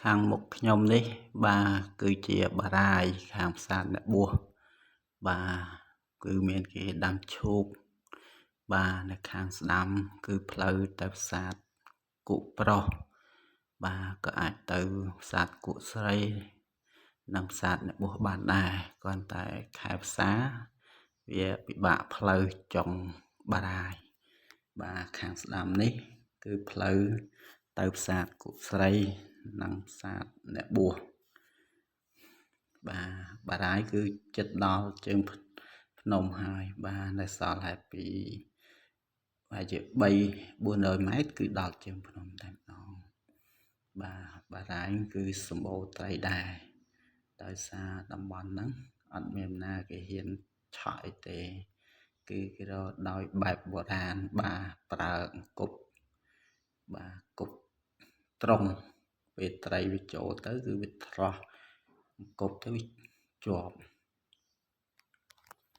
ខាងមុខខ្ញុំនេះបាទគឺជាបារាយណ៍ខាងផ្សារអ្នកបួសបាទគឺមានគេដាំឈូកបាទនៅខាងស្ដាំគឺផ្លូវទៅផ្សារគក់ប្រុសបាទក៏អាចទៅផ្សារគក់ស្រីនិងផ្សារអ្នកបួសបានដែរគ្រាន់តែខែផ្សារវាពិបាកផ្លូវចុងបារាយណ៍បាទខាងស្ដាំនេះគឺផ្លូវទៅផ្សារគក់ស្រីនិងផ្សារអ្នកបួសបាទបារាយណ៍គឺជិតដល់ជើងភ្នំហើយបាទនៅសល់តែពីប្រហែលជា300-400 ម៉ែត្រគឺដល់ជើងភ្នំតែម្ដងបាទបារាយណ៍គឺសម្បូរត្រីដែរដោយសារតំបន់ហ្នឹងអត់មានណាគេហ៊ានឆក់អីទេគឺគេរកដោយបែបបុរាណបាទប្រើអង្គប់បាទគប់ត្រង់ពេលត្រីវាចូលទៅគឺវាត្រោះអង្គប់ទៅវាជាប់